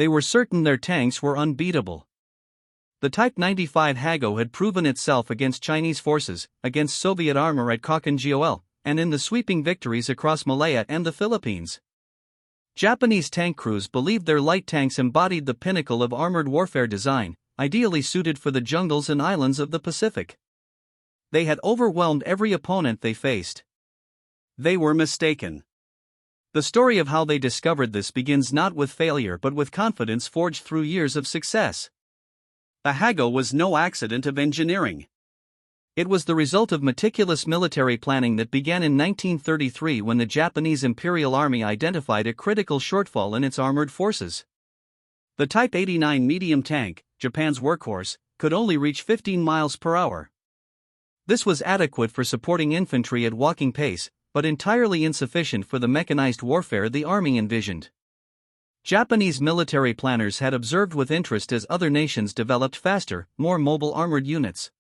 they were certain their tanks were unbeatable. The Type 95 Hago had proven itself against Chinese forces, against Soviet armor at Kok-and-Gol, and in the sweeping victories across Malaya and the Philippines. Japanese tank crews believed their light tanks embodied the pinnacle of armored warfare design, ideally suited for the jungles and islands of the Pacific. They had overwhelmed every opponent they faced. They were mistaken. The story of how they discovered this begins not with failure but with confidence forged through years of success. The Hago was no accident of engineering. It was the result of meticulous military planning that began in 1933 when the Japanese Imperial Army identified a critical shortfall in its armored forces. The Type 89 medium tank, Japan's workhorse, could only reach 15 miles per hour. This was adequate for supporting infantry at walking pace, but entirely insufficient for the mechanized warfare the Army envisioned. Japanese military planners had observed with interest as other nations developed faster, more mobile armored units.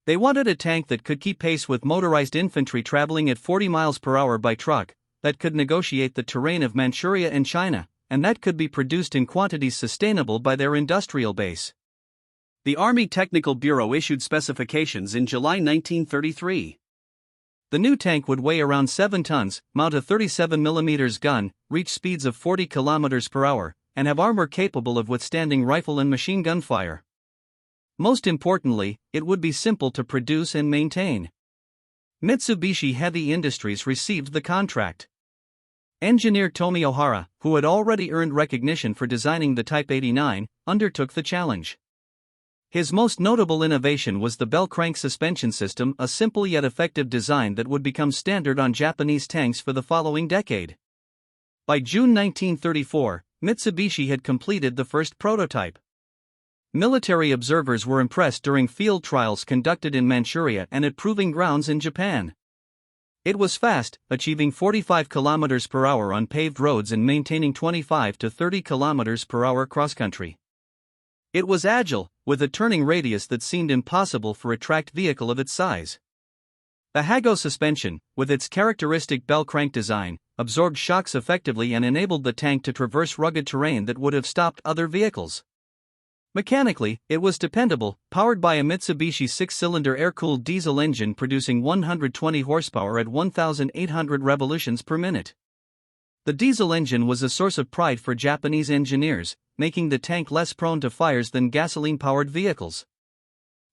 They wanted a tank that could keep pace with motorized infantry traveling at 40 miles per hour by truck, that could negotiate the terrain of Manchuria and China, and that could be produced in quantities sustainable by their industrial base. The Army Technical Bureau issued specifications in July 1933. The new tank would weigh around 7 tons, mount a 37mm gun, reach speeds of 40 km per hour, and have armor capable of withstanding rifle and machine gun fire. Most importantly, it would be simple to produce and maintain. Mitsubishi Heavy Industries received the contract. Engineer Tomi Ohara, who had already earned recognition for designing the Type 89, undertook the challenge. His most notable innovation was the bell crank suspension system, a simple yet effective design that would become standard on Japanese tanks for the following decade. By June 1934, Mitsubishi had completed the first prototype. Military observers were impressed during field trials conducted in Manchuria and at proving grounds in Japan. It was fast, achieving 45 km per hour on paved roads and maintaining 25 to 30 km per hour cross-country. It was agile, with a turning radius that seemed impossible for a tracked vehicle of its size. The Hago suspension, with its characteristic bell crank design, absorbed shocks effectively and enabled the tank to traverse rugged terrain that would have stopped other vehicles. Mechanically, it was dependable, powered by a Mitsubishi 6-cylinder air-cooled diesel engine producing 120 horsepower at 1,800 revolutions per minute. The diesel engine was a source of pride for Japanese engineers, making the tank less prone to fires than gasoline-powered vehicles.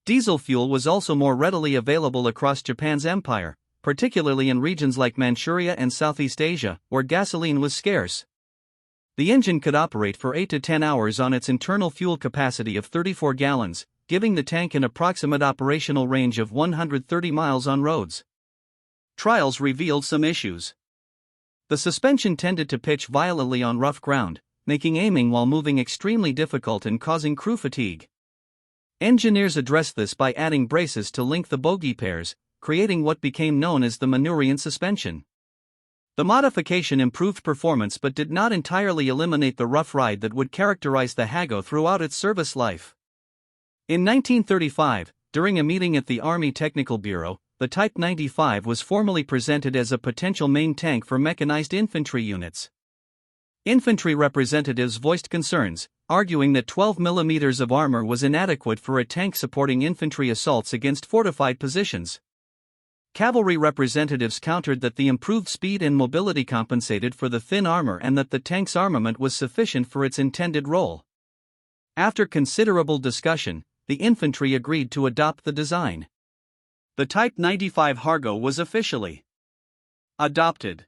Diesel fuel was also more readily available across Japan's empire, particularly in regions like Manchuria and Southeast Asia, where gasoline was scarce. The engine could operate for 8 to 10 hours on its internal fuel capacity of 34 gallons, giving the tank an approximate operational range of 130 miles on roads. Trials revealed some issues. The suspension tended to pitch violently on rough ground, making aiming while moving extremely difficult and causing crew fatigue. Engineers addressed this by adding braces to link the bogie pairs, creating what became known as the Manurian suspension. The modification improved performance but did not entirely eliminate the rough ride that would characterize the Hago throughout its service life. In 1935, during a meeting at the Army Technical Bureau, the Type 95 was formally presented as a potential main tank for mechanized infantry units. Infantry representatives voiced concerns, arguing that 12 mm of armor was inadequate for a tank supporting infantry assaults against fortified positions. Cavalry representatives countered that the improved speed and mobility compensated for the thin armor and that the tank's armament was sufficient for its intended role. After considerable discussion, the infantry agreed to adopt the design. The Type 95 Hago was officially adopted.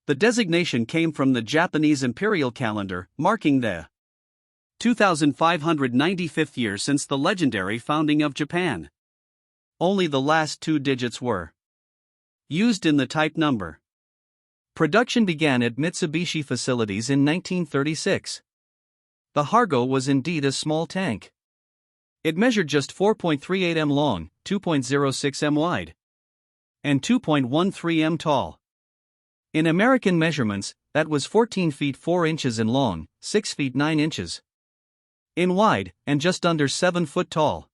The designation came from the Japanese imperial calendar, marking the 2595th year since the legendary founding of Japan. Only the last 2 digits were used in the type number. Production began at Mitsubishi facilities in 1936. The Hago was indeed a small tank. It measured just 4.38 m long, 2.06 m wide, and 2.13 m tall. In American measurements, that was 14 feet 4 inches in long, 6 feet 9 inches in wide, and just under 7 foot tall.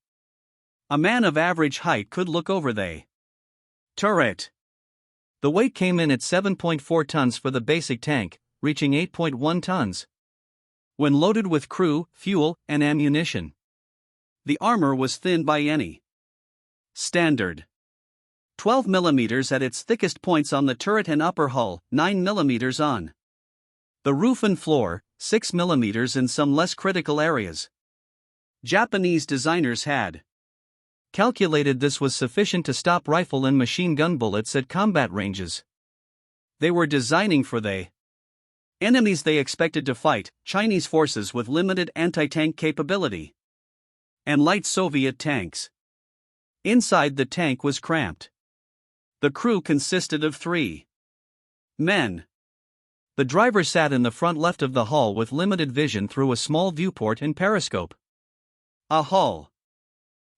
A man of average height could look over the turret. The weight came in at 7.4 tons for the basic tank, reaching 8.1 tons. when loaded with crew, fuel, and ammunition. The armor was thin by any standard. 12 mm at its thickest points on the turret and upper hull, 9 mm on the roof and floor, 6 mm in some less critical areas. Japanese designers had calculated this was sufficient to stop rifle and machine gun bullets at combat ranges. They were designing for the enemies they expected to fight, Chinese forces with limited anti-tank capability and light Soviet tanks. Inside, the tank was cramped. The crew consisted of 3 men. The driver sat in the front left of the hull with limited vision through a small viewport and periscope. A hull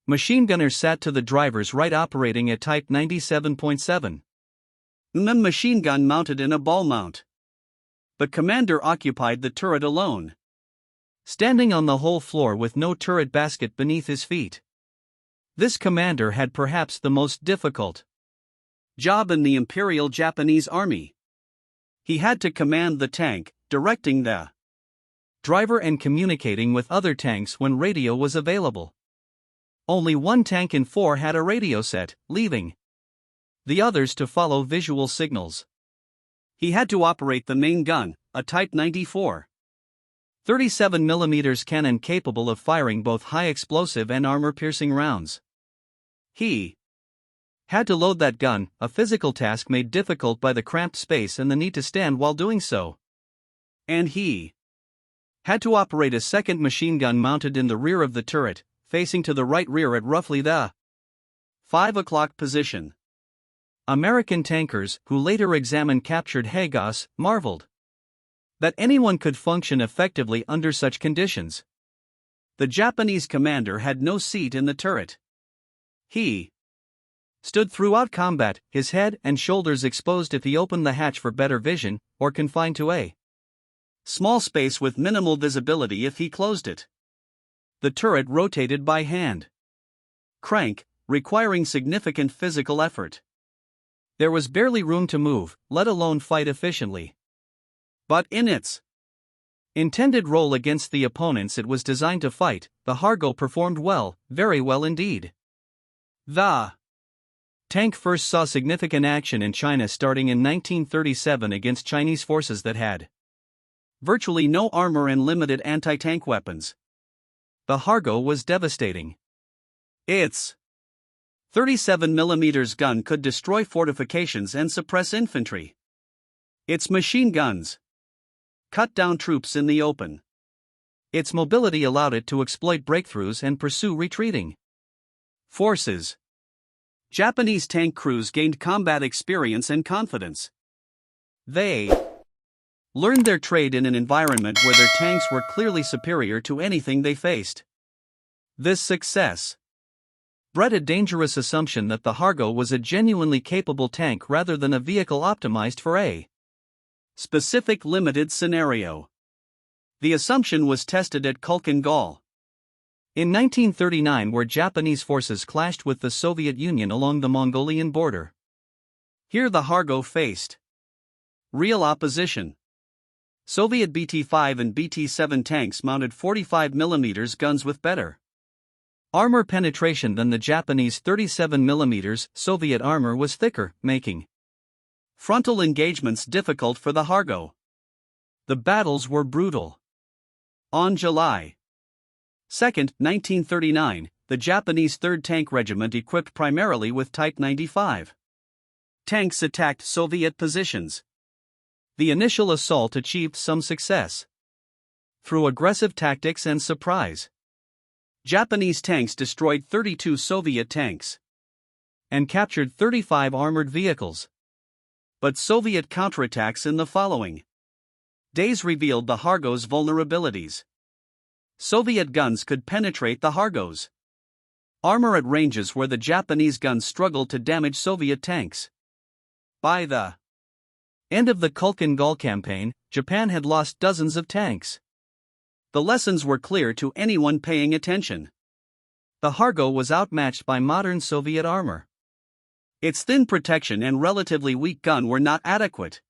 machine gunner sat to the driver's right operating a Type 97.7 mm machine gun mounted in a ball mount. The commander occupied the turret alone, standing on the whole floor with no turret basket beneath his feet. This commander had perhaps the most difficult job in the Imperial Japanese Army. He had to command the tank, directing the driver and communicating with other tanks when radio was available. Only one tank in 4 had a radio set, leaving the others to follow visual signals. He had to operate the main gun, a Type 94 37mm cannon capable of firing both high explosive and armor-piercing rounds. He had to load that gun, a physical task made difficult by the cramped space and the need to stand while doing so. And he had to operate a second machine gun mounted in the rear of the turret, facing to the right rear at roughly the 5 o'clock position. American tankers, who later examined captured Hagos, marveled that anyone could function effectively under such conditions. The Japanese commander had no seat in the turret. He stood throughout combat, his head and shoulders exposed if he opened the hatch for better vision, or confined to a small space with minimal visibility if he closed it. The turret rotated by hand crank, requiring significant physical effort. There was barely room to move, let alone fight efficiently. But in its intended role against the opponents it was designed to fight, the Hargo performed well, very well indeed. The tank first saw significant action in China starting in 1937 against Chinese forces that had virtually no armor and limited anti-tank weapons. The Hargo was devastating. Its 37mm gun could destroy fortifications and suppress infantry. Its machine guns cut down troops in the open. Its mobility allowed it to exploit breakthroughs and pursue retreating forces. Japanese tank crews gained combat experience and confidence. They learned their trade in an environment where their tanks were clearly superior to anything they faced. This success bred a dangerous assumption that the Hargo was a genuinely capable tank rather than a vehicle optimized for a specific limited scenario. The assumption was tested at Kulkin Gol in 1939, where Japanese forces clashed with the Soviet Union along the Mongolian border. Here the Hargo faced real opposition. Soviet BT-5 and BT-7 tanks mounted 45mm guns with better armor penetration than the Japanese 37mm. Soviet armor was thicker, making frontal engagements difficult for the Hargo. The battles were brutal. On July 2, 1939, the Japanese 3rd Tank Regiment, equipped primarily with Type 95 tanks, attacked Soviet positions. The initial assault achieved some success. Through aggressive tactics and surprise, Japanese tanks destroyed 32 Soviet tanks and captured 35 armored vehicles. But Soviet counterattacks in the following days revealed the Hargo's vulnerabilities. Soviet guns could penetrate the Hargo's armor at ranges where the Japanese guns struggled to damage Soviet tanks. By the end of the Kulkin Gol campaign, Japan had lost dozens of tanks. The lessons were clear to anyone paying attention. The Hargo was outmatched by modern Soviet armor. Its thin protection and relatively weak gun were not adequate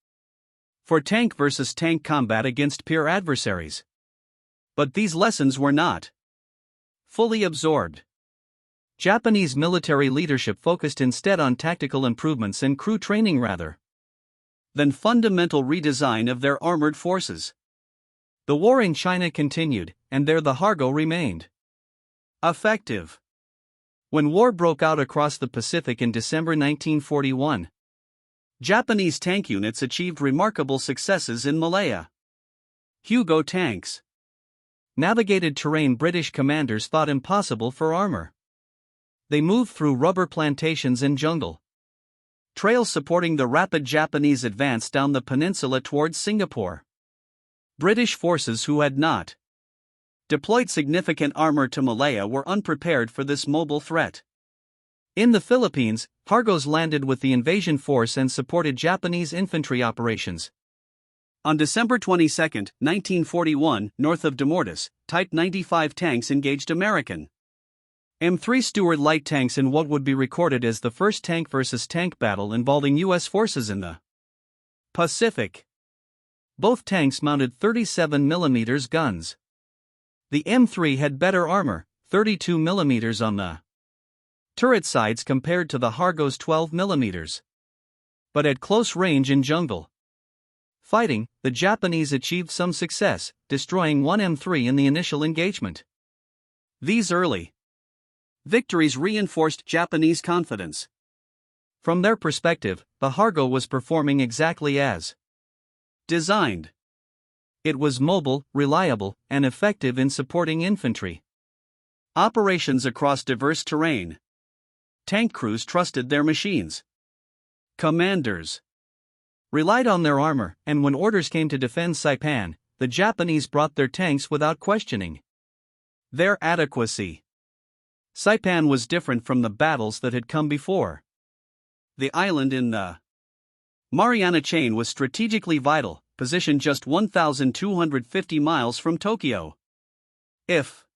for tank versus tank combat against peer adversaries. But these lessons were not fully absorbed. Japanese military leadership focused instead on tactical improvements and crew training rather than fundamental redesign of their armored forces. The war in China continued, and there the Hargo remained effective. When war broke out across the Pacific in December 1941, Japanese tank units achieved remarkable successes in Malaya. Hugo tanks navigated terrain British commanders thought impossible for armor. They moved through rubber plantations and jungle trails supporting the rapid Japanese advance down the peninsula towards Singapore. British forces who had not deployed significant armor to Malaya were unprepared for this mobile threat. In the Philippines, Hargos landed with the invasion force and supported Japanese infantry operations. On December 22, 1941, north of Demortis, Type 95 tanks engaged American M3 Stuart light tanks in what would be recorded as the first tank versus tank battle involving U.S. forces in the Pacific. Both tanks mounted 37mm guns. The M3 had better armor, 32mm on the turret sides compared to the Hargo's 12mm. But at close range in jungle fighting, the Japanese achieved some success, destroying one M3 in the initial engagement. These early victories reinforced Japanese confidence. From their perspective, the Hargo was performing exactly as designed. It was mobile, reliable, and effective in supporting infantry operations across diverse terrain. Tank crews trusted their machines. Commanders relied on their armor, and when orders came to defend Saipan, the Japanese brought their tanks without questioning their adequacy. Saipan was different from the battles that had come before. The island in the Mariana Chain was strategically vital, positioned just 1,250 miles from Tokyo. If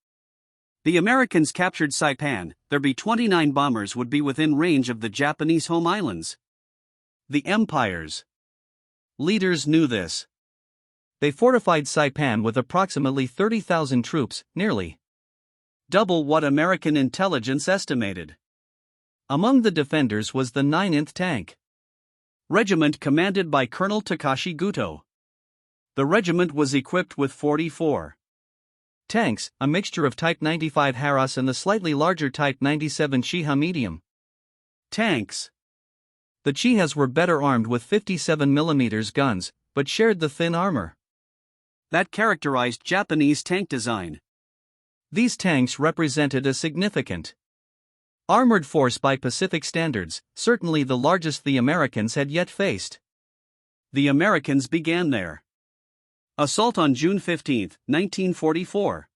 the Americans captured Saipan, their B-29 bombers would be within range of the Japanese home islands. The Empire's leaders knew this. They fortified Saipan with approximately 30,000 troops, nearly double what American intelligence estimated. Among the defenders was the 9th Tank Regiment commanded by Colonel Takashi Guto. The regiment was equipped with 44 tanks, a mixture of Type 95 Harras and the slightly larger Type 97 Chiha medium tanks. The Chihas were better armed with 57mm guns, but shared the thin armor that characterized Japanese tank design. These tanks represented a significant armored force by Pacific standards, certainly the largest the Americans had yet faced. The Americans began their assault on June 15, 1944.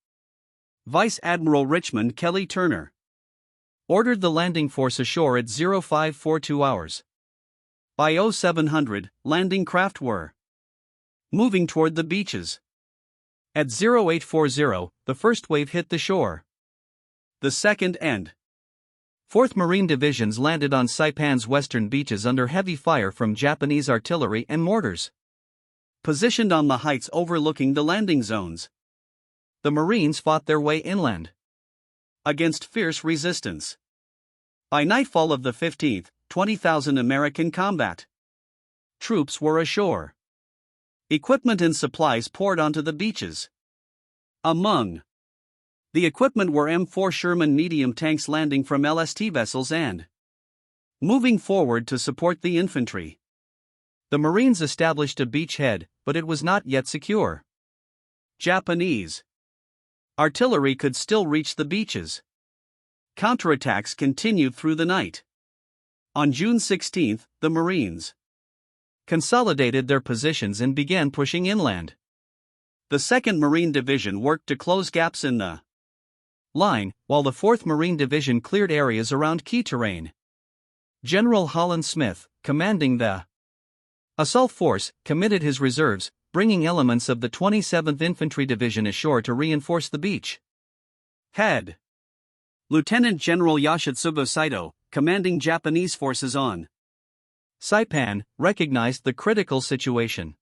Vice Admiral Richmond Kelly Turner ordered the landing force ashore at 0542 hours. By 0700, landing craft were moving toward the beaches. At 0840, the first wave hit the shore. The 2nd and 4th Marine Divisions landed on Saipan's western beaches under heavy fire from Japanese artillery and mortars, positioned on the heights overlooking the landing zones. The Marines fought their way inland against fierce resistance. By nightfall of the 15th, 20,000 American combat troops were ashore. Equipment and supplies poured onto the beaches. Among the equipment were M4 Sherman medium tanks landing from LST vessels and moving forward to support the infantry. The Marines established a beachhead, but it was not yet secure. Japanese artillery could still reach the beaches. Counterattacks continued through the night. On June 16, the Marines consolidated their positions and began pushing inland. The 2nd Marine Division worked to close gaps in the line, while the 4th Marine Division cleared areas around key terrain. General Holland Smith, commanding the assault force, committed his reserves, bringing elements of the 27th Infantry Division ashore to reinforce the beach. Head Lieutenant General Yoshitsugu Saito, commanding Japanese forces on Saipan, recognized the critical situation.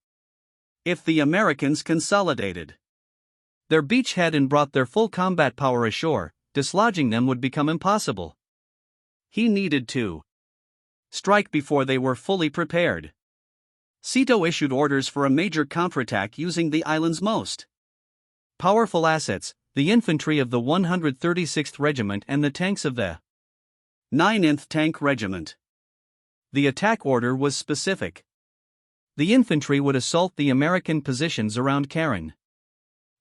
If the Americans consolidated, Their beachhead and brought their full combat power ashore. Dislodging them would become impossible. He needed to strike before they were fully prepared. Sito issued orders for a major counterattack using the island's most powerful assets, the infantry of the 136th Regiment and the tanks of the 9th Tank Regiment. The attack order was specific. The infantry would assault the American positions around Karen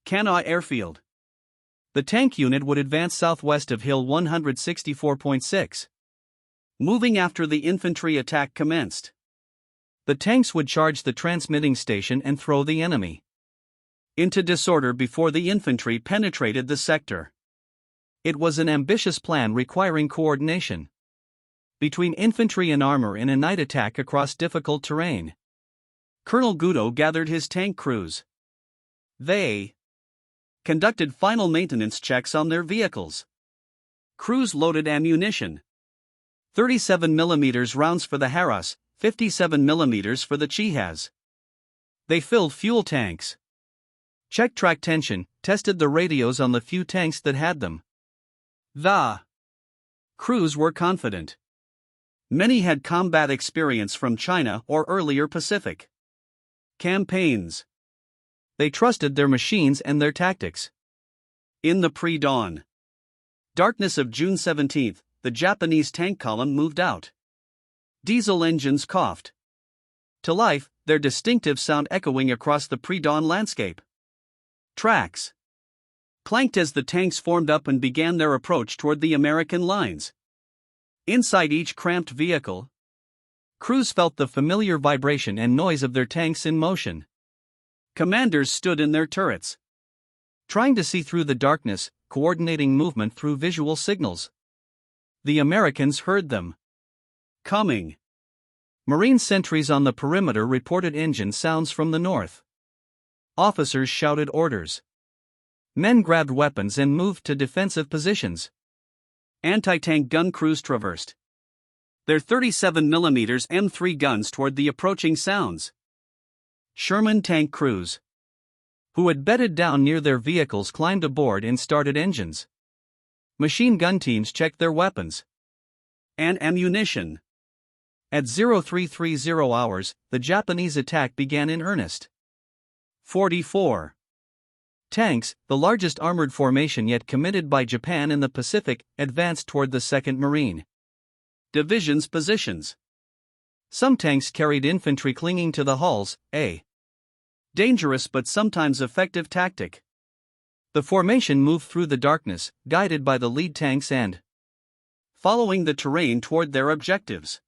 Kanawha Airfield. The tank unit would advance southwest of Hill 164.6. Moving after the infantry attack commenced. The tanks would charge the transmitting station and throw the enemy into disorder before the infantry penetrated the sector. It was an ambitious plan requiring coordination between infantry and armor in a night attack across difficult terrain. Colonel Gudo gathered his tank crews. They conducted final maintenance checks on their vehicles. Crews loaded ammunition. 37mm rounds for the Haras, 57mm for the Chihas. They filled fuel tanks. Checked track tension, tested the radios on the few tanks that had them. The crews were confident. Many had combat experience from China or earlier Pacific campaigns. They trusted their machines and their tactics. In the pre-dawn darkness of June 17, the Japanese tank column moved out. Diesel engines coughed to life, their distinctive sound echoing across the pre-dawn landscape. Tracks clanked as the tanks formed up and began their approach toward the American lines. Inside each cramped vehicle, crews felt the familiar vibration and noise of their tanks in motion. Commanders stood in their turrets, trying to see through the darkness, coordinating movement through visual signals. The Americans heard them coming. Marine sentries on the perimeter reported engine sounds from the north. Officers shouted orders. Men grabbed weapons and moved to defensive positions. Anti-tank gun crews traversed their 37mm M3 guns toward the approaching sounds. Sherman tank crews, who had bedded down near their vehicles, climbed aboard and started engines. Machine gun teams checked their weapons and ammunition. At 0330 hours, the Japanese attack began in earnest. 44 tanks, the largest armored formation yet committed by Japan in the Pacific, advanced toward the 2nd Marine Division's positions. Some tanks carried infantry clinging to the hulls, a dangerous but sometimes effective tactic. The formation moved through the darkness, guided by the lead tanks and following the terrain toward their objectives.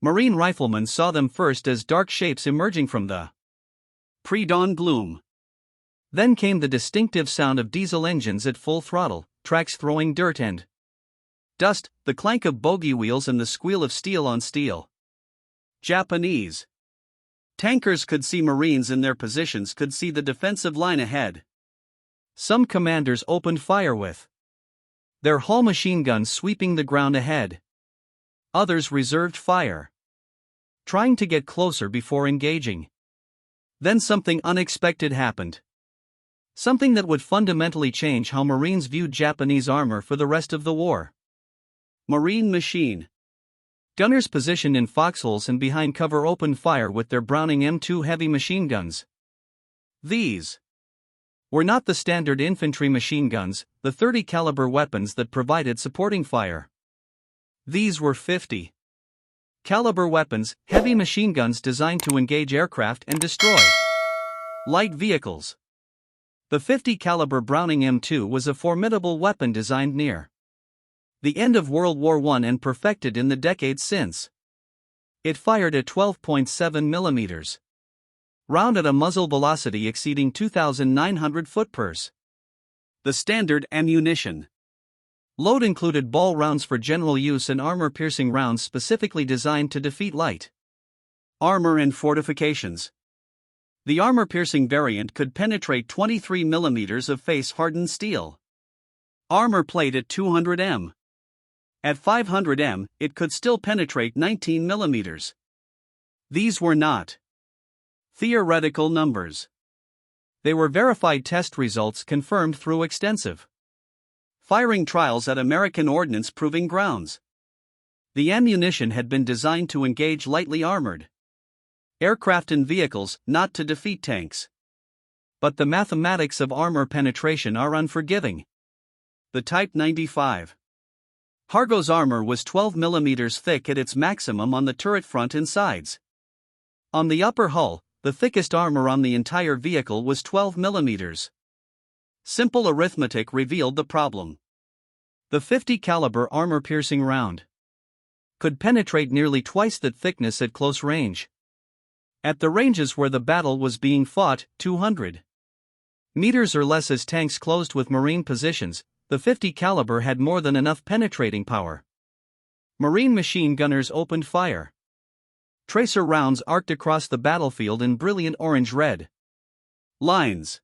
Marine riflemen saw them first as dark shapes emerging from the pre-dawn gloom. Then came the distinctive sound of diesel engines at full throttle, tracks throwing dirt and dust, the clank of bogie wheels and the squeal of steel on steel. Japanese tankers could see Marines in their positions, could see the defensive line ahead. Some commanders opened fire with their hull machine guns sweeping the ground ahead. Others reserved fire, trying to get closer before engaging. Then something unexpected happened. Something that would fundamentally change how Marines viewed Japanese armor for the rest of the war. Marine machine gunners positioned in foxholes and behind cover opened fire with their Browning M2 heavy machine guns. These were not the standard infantry machine guns, the 30 caliber weapons that provided supporting fire. These were 50 caliber weapons, heavy machine guns designed to engage aircraft and destroy light vehicles. The 50 caliber Browning M2 was a formidable weapon designed near the end of World War I and perfected in the decades since. It fired at 12.7 mm round at a muzzle velocity exceeding 2,900 foot-pers. The standard ammunition load included ball rounds for general use and armor-piercing rounds specifically designed to defeat light armor and fortifications. The armor-piercing variant could penetrate 23 mm of face-hardened steel armor plate at 200 m. At 500 m, it could still penetrate 19 mm. These were not theoretical numbers. They were verified test results confirmed through extensive firing trials at American ordnance proving grounds. The ammunition had been designed to engage lightly armored aircraft and vehicles, not to defeat tanks. But the mathematics of armor penetration are unforgiving. The Type 95 Hargo's armor was 12 mm thick at its maximum on the turret front and sides. On the upper hull, the thickest armor on the entire vehicle was 12 mm. Simple arithmetic revealed the problem. The 50 caliber armor-piercing round could penetrate nearly twice that thickness at close range. At the ranges where the battle was being fought, 200 meters or less as tanks closed with Marine positions, the 50 caliber had more than enough penetrating power. Marine machine gunners opened fire. Tracer rounds arced across the battlefield in brilliant orange-red lines.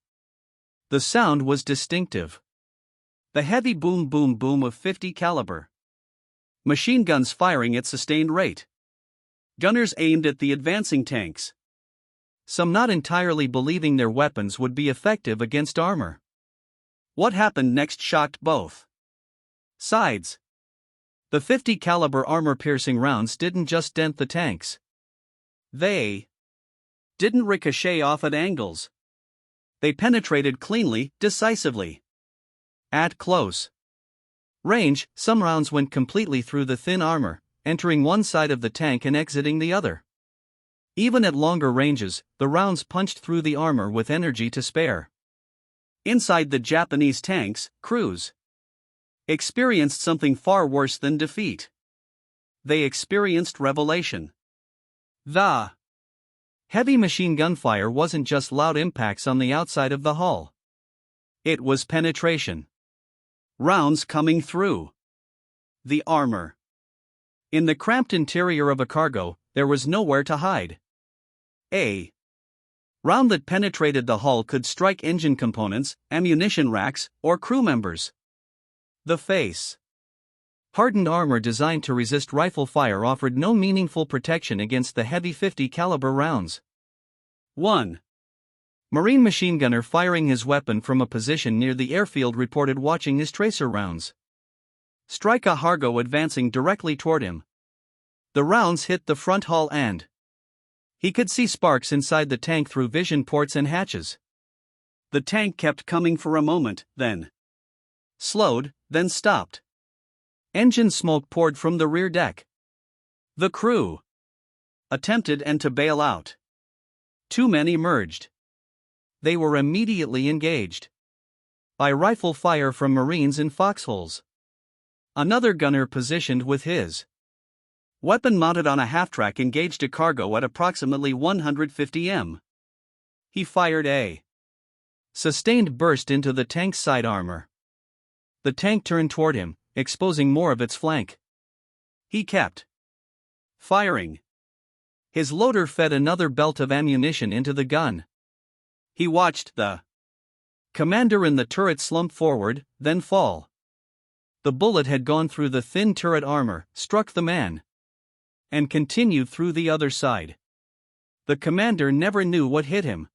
The sound was distinctive. The heavy boom boom boom of 50 caliber machine guns firing at sustained rate. Gunners aimed at the advancing tanks, some not entirely believing their weapons would be effective against armor. What happened next shocked both sides. The 50 caliber armor-piercing rounds didn't just dent the tanks. They didn't ricochet off at angles. They penetrated cleanly, decisively. At close range, some rounds went completely through the thin armor, entering one side of the tank and exiting the other. Even at longer ranges, the rounds punched through the armor with energy to spare. Inside the Japanese tanks, crews experienced something far worse than defeat. They experienced revelation. The heavy machine gun fire wasn't just loud impacts on the outside of the hull. It was penetration. Rounds coming through the armor. In the cramped interior of a cargo, there was nowhere to hide. A round that penetrated the hull could strike engine components, ammunition racks, or crew members. The face. Hardened armor designed to resist rifle fire offered no meaningful protection against the heavy 50 caliber rounds. 1. Marine machine gunner firing his weapon from a position near the airfield reported watching his tracer rounds strike a Hargo advancing directly toward him. The rounds hit the front hull and he could see sparks inside the tank through vision ports and hatches. The tank kept coming for a moment, then slowed, then stopped. Engine smoke poured from the rear deck. The crew attempted to bail out. Two men emerged. They were immediately engaged by rifle fire from Marines in foxholes. Another gunner positioned with his weapon mounted on a half-track engaged a cargo at approximately 150 m. He fired a sustained burst into the tank's side armor. The tank turned toward him, exposing more of its flank. He kept firing. His loader fed another belt of ammunition into the gun. He watched the commander in the turret slump forward, then fall. The bullet had gone through the thin turret armor, struck the man, and continued through the other side. The commander never knew what hit him.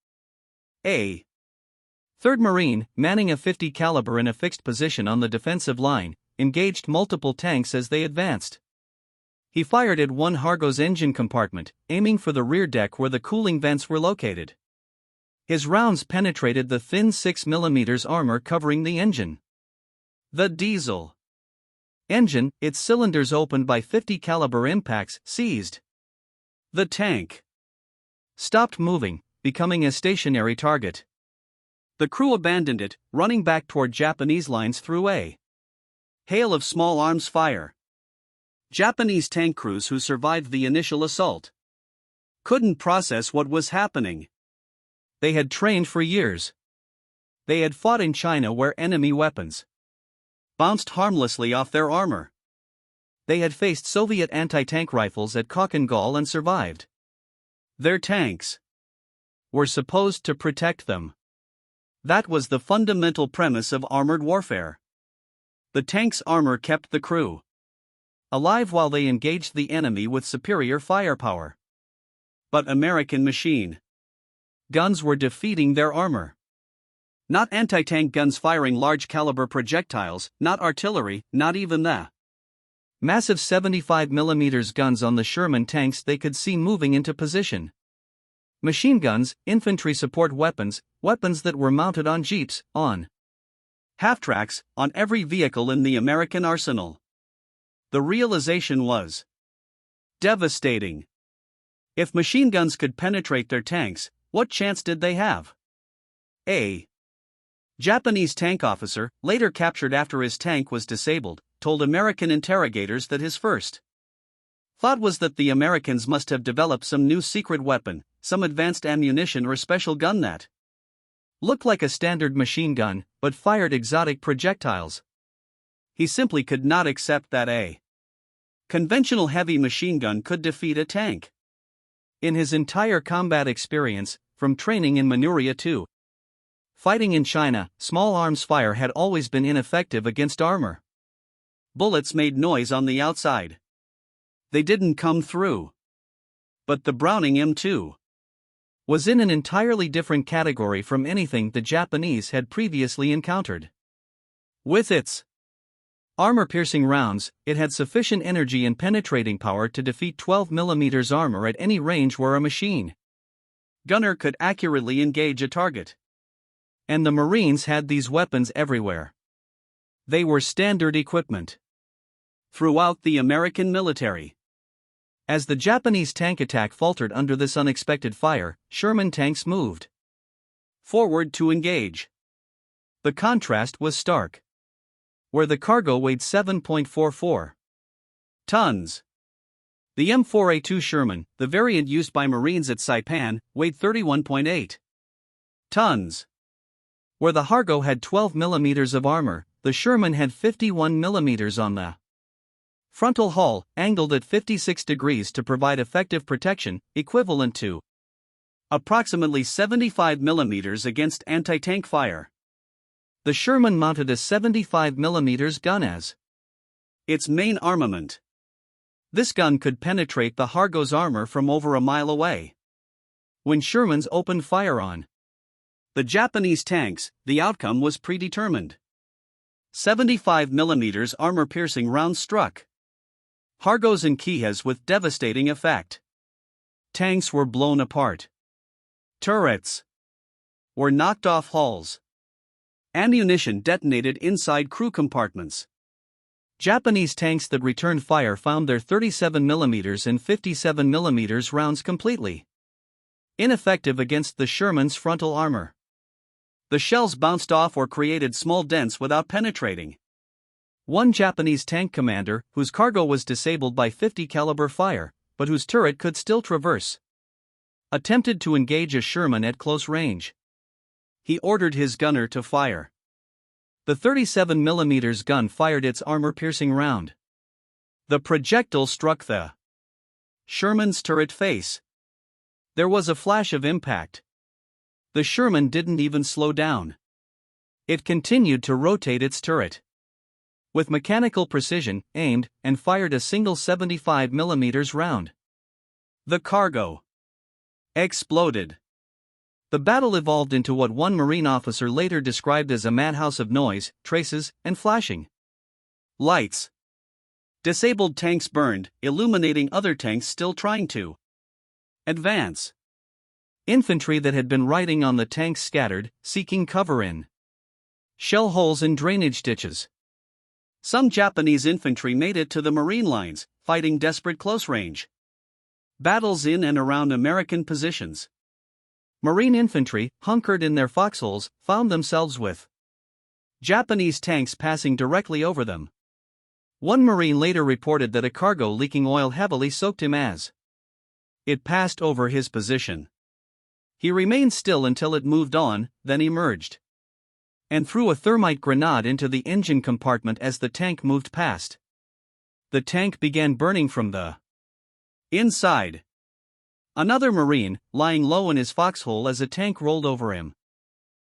A 3rd Marine, manning a 50 caliber in a fixed position on the defensive line, engaged multiple tanks as they advanced. He fired at one Hargo's engine compartment, aiming for the rear deck where the cooling vents were located. His rounds penetrated the thin 6 mm armor covering the engine. The diesel engine, its cylinders opened by 50 caliber impacts, seized. The tank stopped moving, becoming a stationary target. The crew abandoned it, running back toward Japanese lines through a hail of small arms fire. Japanese tank crews who survived the initial assault couldn't process what was happening. They had trained for years. They had fought in China where enemy weapons bounced harmlessly off their armor. They had faced Soviet anti-tank rifles at Kokkengall and survived. Their tanks were supposed to protect them. That was the fundamental premise of armored warfare. The tank's armor kept the crew alive while they engaged the enemy with superior firepower. But American machine guns were defeating their armor. Not anti-tank guns firing large-caliber projectiles, not artillery, not even the massive 75mm guns on the Sherman tanks they could see moving into position. Machine guns, infantry support weapons, weapons that were mounted on jeeps, on half-tracks, on every vehicle in the American arsenal. The realization was devastating. If machine guns could penetrate their tanks, what chance did they have? A Japanese tank officer, later captured after his tank was disabled, told American interrogators that his first thought was that the Americans must have developed some new secret weapon, some advanced ammunition or special gun that looked like a standard machine gun, but fired exotic projectiles. He simply could not accept that a conventional heavy machine gun could defeat a tank. In his entire combat experience, from training in Manchuria to fighting in China, small arms fire had always been ineffective against armor. Bullets made noise on the outside. They didn't come through. But the Browning M2 was in an entirely different category from anything the Japanese had previously encountered. With its armor-piercing rounds, it had sufficient energy and penetrating power to defeat 12mm armor at any range where a machine gunner could accurately engage a target. And the Marines had these weapons everywhere. They were standard equipment throughout the American military. As the Japanese tank attack faltered under this unexpected fire, Sherman tanks moved forward to engage. The contrast was stark. Where the cargo weighed 7.44 tons, the M4A2 Sherman, the variant used by Marines at Saipan, weighed 31.8 tons. Where the Hargo had 12mm of armor, the Sherman had 51mm on the frontal hull, angled at 56 degrees to provide effective protection, equivalent to approximately 75mm against anti-tank fire. The Sherman mounted a 75mm gun as its main armament. This gun could penetrate the Hargo's armor from over a mile away. When Shermans opened fire on the Japanese tanks, the outcome was predetermined. 75mm armor-piercing rounds struck Hargos and Kihas with devastating effect. Tanks were blown apart. Turrets were knocked off hulls. Ammunition detonated inside crew compartments. Japanese tanks that returned fire found their 37mm and 57mm rounds completely ineffective against the Sherman's frontal armor. The shells bounced off or created small dents without penetrating. One Japanese tank commander, whose cargo was disabled by 50 caliber fire, but whose turret could still traverse, attempted to engage a Sherman at close range. He ordered his gunner to fire. The 37mm gun fired its armor-piercing round. The projectile struck the Sherman's turret face. There was a flash of impact. The Sherman didn't even slow down. It continued to rotate its turret. With mechanical precision, aimed, and fired a single 75mm round. The cargo exploded. The battle evolved into what one Marine officer later described as a madhouse of noise, traces, and flashing lights. Disabled tanks burned, illuminating other tanks still trying to advance. Infantry that had been riding on the tanks scattered, seeking cover in shell holes and drainage ditches. Some Japanese infantry made it to the Marine lines, fighting desperate close-range battles in and around American positions. Marine infantry, hunkered in their foxholes, found themselves with Japanese tanks passing directly over them. One Marine later reported that a cargo leaking oil heavily soaked him as it passed over his position. He remained still until it moved on, then emerged and threw a thermite grenade into the engine compartment as the tank moved past. The tank began burning from the inside. Another Marine, lying low in his foxhole as a tank rolled over him,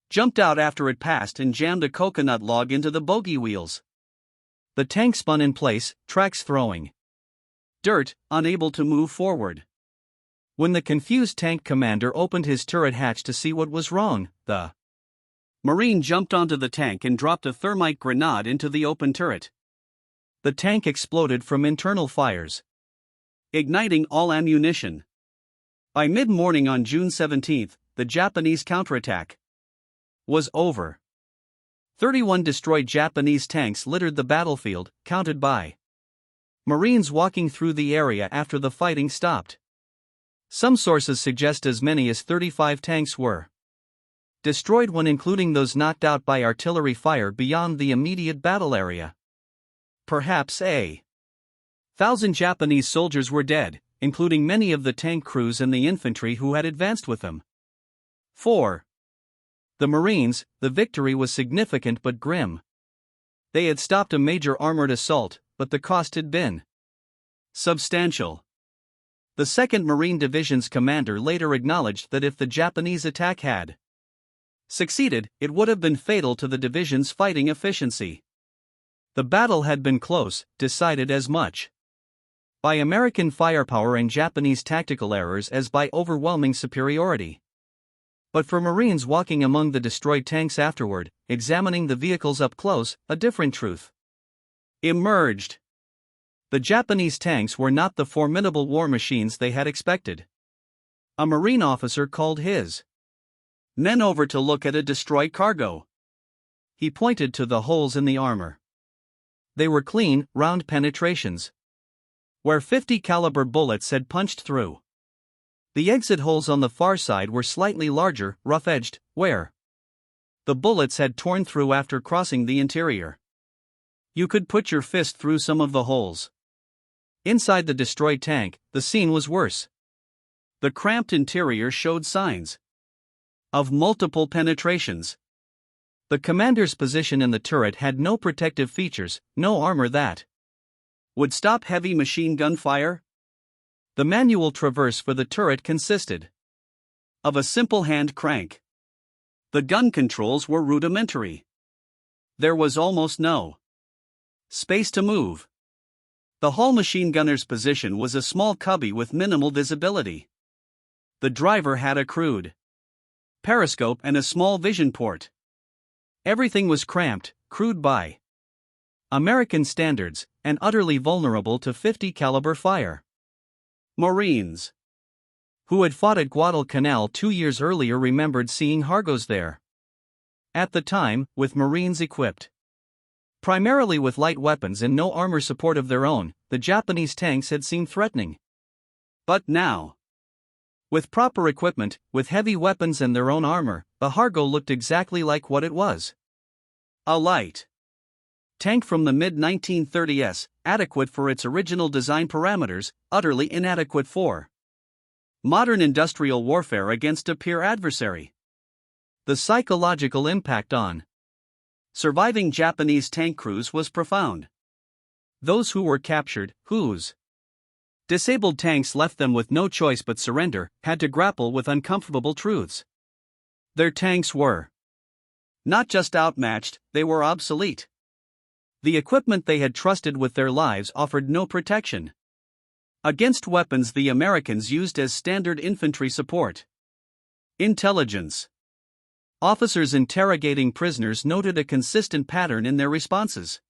jumped out after it passed and jammed a coconut log into the bogie wheels. The tank spun in place, tracks throwing dirt, unable to move forward. When the confused tank commander opened his turret hatch to see what was wrong, the Marine jumped onto the tank and dropped a thermite grenade into the open turret. The tank exploded from internal fires, igniting all ammunition. By mid-morning on June 17, the Japanese counterattack was over. 31 destroyed Japanese tanks littered the battlefield, counted by Marines walking through the area after the fighting stopped. Some sources suggest as many as 35 tanks were destroyed when including those knocked out by artillery fire beyond the immediate battle area. Perhaps 1,000 Japanese soldiers were dead, including many of the tank crews and the infantry who had advanced with them. For the Marines, the victory was significant but grim. They had stopped a major armored assault, but the cost had been substantial. The 2nd Marine Division's commander later acknowledged that if the Japanese attack had succeeded, it would have been fatal to the division's fighting efficiency. The battle had been close, decided as much by American firepower and Japanese tactical errors as by overwhelming superiority. But for Marines walking among the destroyed tanks afterward, examining the vehicles up close, a different truth emerged. The Japanese tanks were not the formidable war machines they had expected. A Marine officer called his men over to look at a destroyed cargo. He pointed to the holes in the armor. They were clean, round penetrations, where 50 caliber bullets had punched through. The exit holes on the far side were slightly larger, rough-edged, where the bullets had torn through after crossing the interior. You could put your fist through some of the holes. Inside the destroyed tank, the scene was worse. The cramped interior showed signs of multiple penetrations. The commander's position in the turret had no protective features, no armor that would stop heavy machine gun fire. The manual traverse for the turret consisted of a simple hand crank. The gun controls were rudimentary. There was almost no space to move. The Hall machine gunner's position was a small cubby with minimal visibility. The driver had a crude periscope and a small vision port. Everything was cramped, crude by American standards, and utterly vulnerable to 50 caliber fire. Marines who had fought at Guadalcanal 2 years earlier remembered seeing Hargos there. At the time, with Marines equipped primarily with light weapons and no armor support of their own, the Japanese tanks had seemed threatening. But now, with proper equipment, with heavy weapons and their own armor, the Hargo looked exactly like what it was. A light tank from the mid-1930s, adequate for its original design parameters, utterly inadequate for modern industrial warfare against a peer adversary. The psychological impact on surviving Japanese tank crews was profound. Those who were captured, whose disabled tanks left them with no choice but surrender, had to grapple with uncomfortable truths. Their tanks were not just outmatched, they were obsolete. The equipment they had trusted with their lives offered no protection against weapons the Americans used as standard infantry support. Intelligence officers interrogating prisoners noted a consistent pattern in their responses.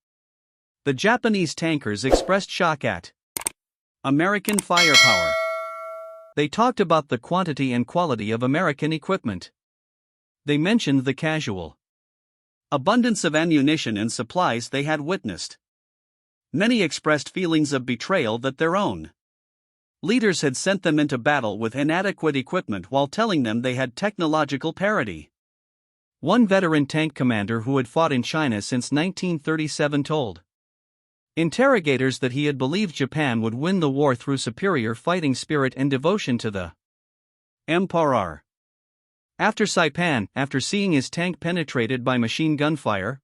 The Japanese tankers expressed shock at American firepower. They talked about the quantity and quality of American equipment. They mentioned the casual abundance of ammunition and supplies they had witnessed. Many expressed feelings of betrayal that their own leaders had sent them into battle with inadequate equipment while telling them they had technological parity. One veteran tank commander who had fought in China since 1937 told interrogators that he had believed Japan would win the war through superior fighting spirit and devotion to the Emperor. After Saipan, after seeing his tank penetrated by machine gun fire,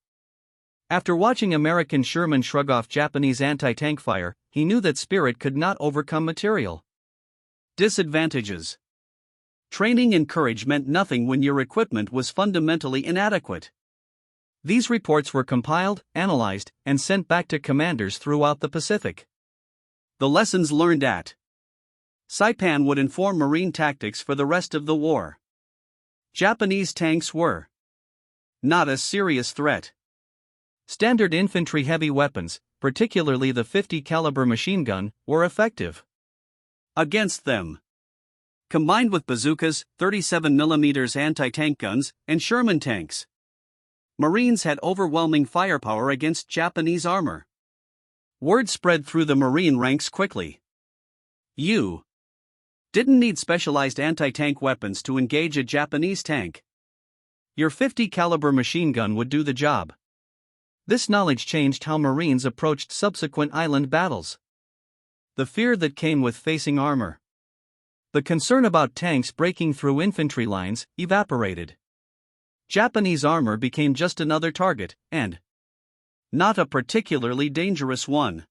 after watching American Sherman shrug off Japanese anti-tank fire, he knew that spirit could not overcome material disadvantages. Training and courage meant nothing when your equipment was fundamentally inadequate. These reports were compiled, analyzed, and sent back to commanders throughout the Pacific. The lessons learned at Saipan would inform Marine tactics for the rest of the war. Japanese tanks were not a serious threat. Standard infantry heavy weapons, particularly the 50 caliber machine gun, were effective against them. Combined with bazookas, 37mm anti-tank guns, and Sherman tanks, Marines had overwhelming firepower against Japanese armor. Word spread through the Marine ranks quickly. You didn't need specialized anti-tank weapons to engage a Japanese tank. Your 50 caliber machine gun would do the job. This knowledge changed how Marines approached subsequent island battles. The fear that came with facing armor, the concern about tanks breaking through infantry lines, evaporated. Japanese armor became just another target, and not a particularly dangerous one.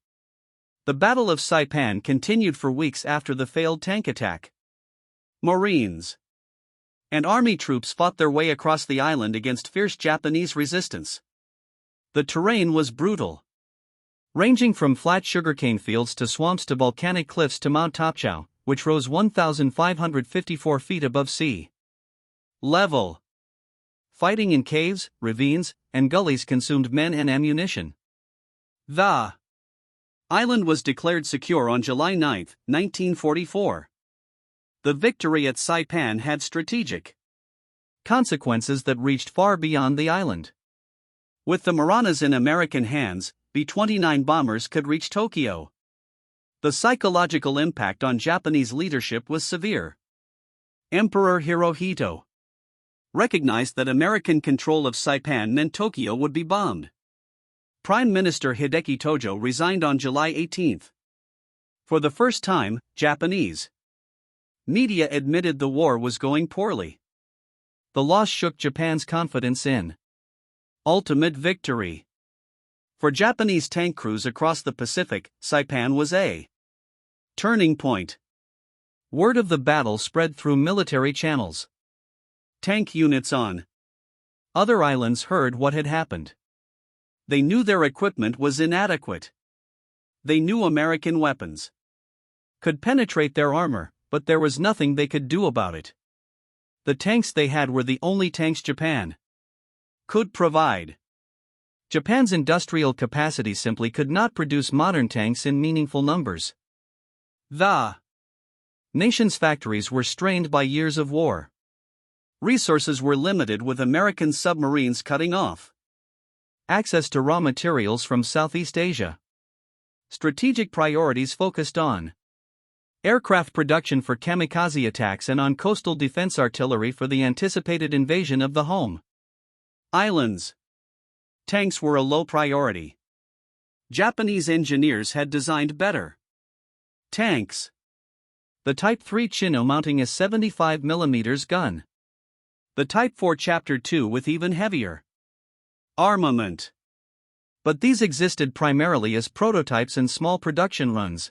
The Battle of Saipan continued for weeks after the failed tank attack. Marines and Army troops fought their way across the island against fierce Japanese resistance. The terrain was brutal, ranging from flat sugarcane fields to swamps to volcanic cliffs to Mount Topchow, which rose 1,554 feet above sea level. Fighting in caves, ravines, and gullies consumed men and ammunition. The island was declared secure on July 9, 1944. The victory at Saipan had strategic consequences that reached far beyond the island. With the Maranas in American hands, B-29 bombers could reach Tokyo. The psychological impact on Japanese leadership was severe. Emperor Hirohito recognized that American control of Saipan meant Tokyo would be bombed. Prime Minister Hideki Tojo resigned on July 18. For the first time, Japanese media admitted the war was going poorly. The loss shook Japan's confidence in ultimate victory. For Japanese tank crews across the Pacific, Saipan was a turning point. Word of the battle spread through military channels. Tank units on other islands heard what had happened. They knew their equipment was inadequate. They knew American weapons could penetrate their armor, but there was nothing they could do about it. The tanks they had were the only tanks Japan could provide. Japan's industrial capacity simply could not produce modern tanks in meaningful numbers. The nation's factories were strained by years of war. Resources were limited, with American submarines cutting off access to raw materials from Southeast Asia. Strategic priorities focused on aircraft production for kamikaze attacks and on coastal defense artillery for the anticipated invasion of the home islands. Tanks were a low priority. Japanese engineers had designed better tanks. The Type 3 Chino mounting a 75mm gun. The Type 4 Chapter 2 with even heavier armament. But these existed primarily as prototypes and small production runs.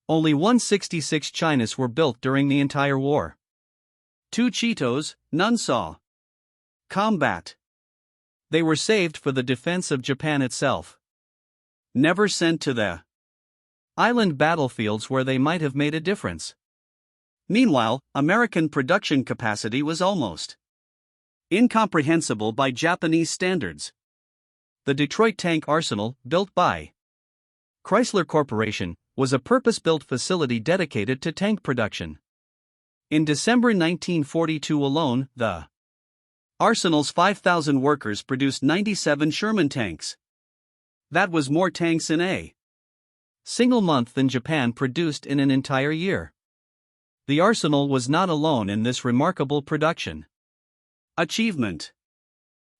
Only 166 Chinas were built during the entire war. 2 Cheetos, none saw combat. They were saved for the defense of Japan itself. Never sent to the island battlefields where they might have made a difference. Meanwhile, American production capacity was almost incomprehensible by Japanese standards. The Detroit Tank Arsenal, built by Chrysler Corporation, was a purpose-built facility dedicated to tank production. In December 1942 alone, the arsenal's 5,000 workers produced 97 Sherman tanks. That was more tanks in a single month than Japan produced in an entire year. The arsenal was not alone in this remarkable production achievement.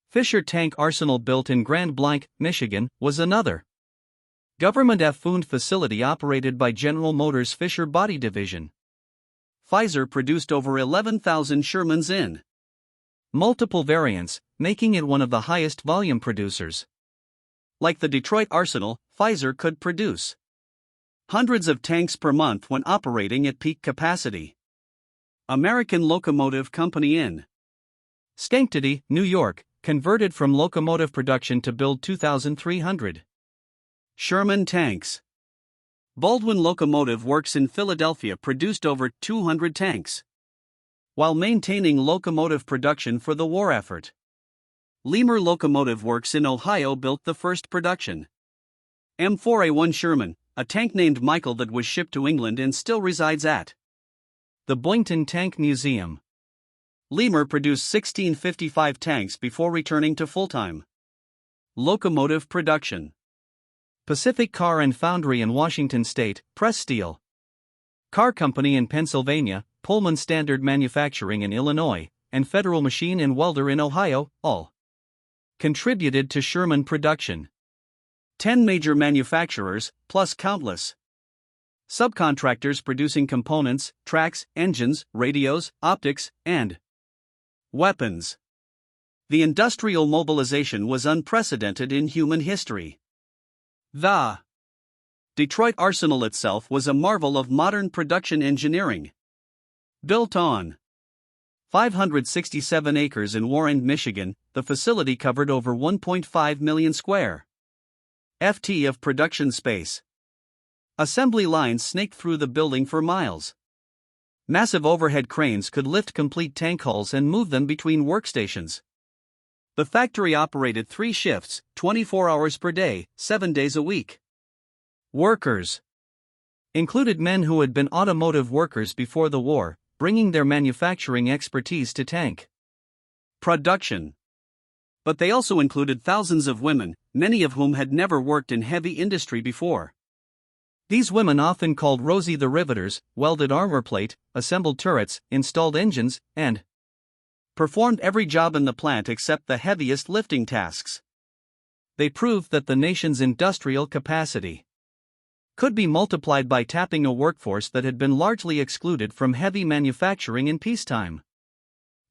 Fisher Tank Arsenal, built in Grand Blanc, Michigan, was another government-owned facility operated by General Motors' Fisher Body Division. Pfizer produced over 11,000 Shermans in multiple variants, making it one of the highest volume producers. Like the Detroit Arsenal, Pfizer could produce hundreds of tanks per month when operating at peak capacity. American Locomotive Company in Schenectady, New York, converted from locomotive production to build 2,300 Sherman tanks. Baldwin Locomotive Works in Philadelphia produced over 200 tanks, while maintaining locomotive production for the war effort. Lemur Locomotive Works in Ohio built the first production M4A1 Sherman, a tank named Michael that was shipped to England and still resides at the Boynton Tank Museum. Lemur produced 1655 tanks before returning to full-time locomotive production. Pacific Car and Foundry in Washington State, Press Steel Car Company in Pennsylvania, Pullman Standard Manufacturing in Illinois, and Federal Machine and Welder in Ohio, all contributed to Sherman production. 10 major manufacturers, plus countless subcontractors producing components, tracks, engines, radios, optics, and weapons. The industrial mobilization was unprecedented in human history. The Detroit Arsenal itself was a marvel of modern production engineering. Built on 567 acres in Warren, Michigan, the facility covered over 1.5 million square ft of production space. Assembly lines snaked through the building for miles. Massive overhead cranes could lift complete tank hulls and move them between workstations. The factory operated 3 shifts, 24 hours per day, 7 days a week. Workers included men who had been automotive workers before the war, bringing their manufacturing expertise to tank production. But they also included thousands of women, many of whom had never worked in heavy industry before. These women, often called Rosie the Riveters, welded armor plate, assembled turrets, installed engines, and performed every job in the plant except the heaviest lifting tasks. They proved that the nation's industrial capacity could be multiplied by tapping a workforce that had been largely excluded from heavy manufacturing in peacetime.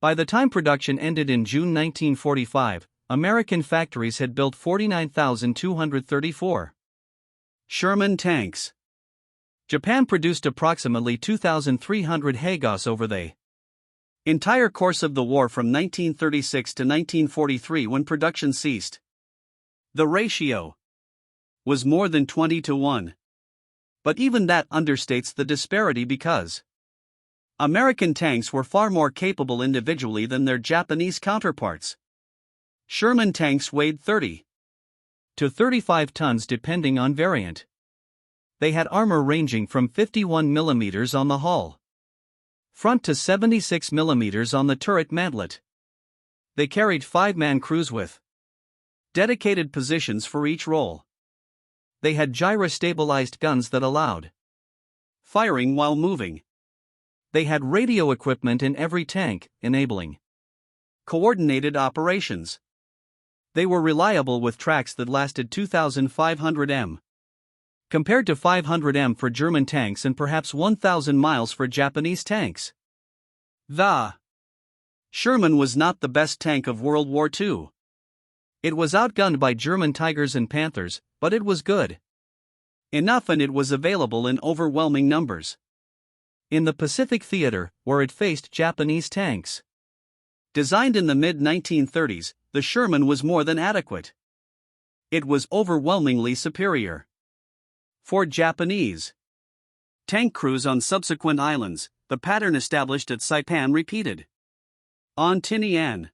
By the time production ended in June 1945, American factories had built 49,234 Sherman tanks. Japan produced approximately 2,300 Hagos over the entire course of the war from 1936 to 1943, when production ceased. The ratio was more than 20 to 1. But even that understates the disparity, because American tanks were far more capable individually than their Japanese counterparts. Sherman tanks weighed 30 to 35 tons depending on variant. They had armor ranging from 51 mm on the hull front to 76 mm on the turret mantlet. They carried 5-man crews with dedicated positions for each role. They had gyro-stabilized guns that allowed firing while moving. They had radio equipment in every tank, enabling coordinated operations. They were reliable with tracks that lasted 2,500 m, compared to 500 m for German tanks and perhaps 1,000 miles for Japanese tanks. The Sherman was not the best tank of World War II. It was outgunned by German Tigers and Panthers, but it was good enough, and it was available in overwhelming numbers in the Pacific Theater, where it faced Japanese tanks. Designed in the mid-1930s, the Sherman was more than adequate. It was overwhelmingly superior. For Japanese tank crews on subsequent islands, the pattern established at Saipan repeated on Tinian.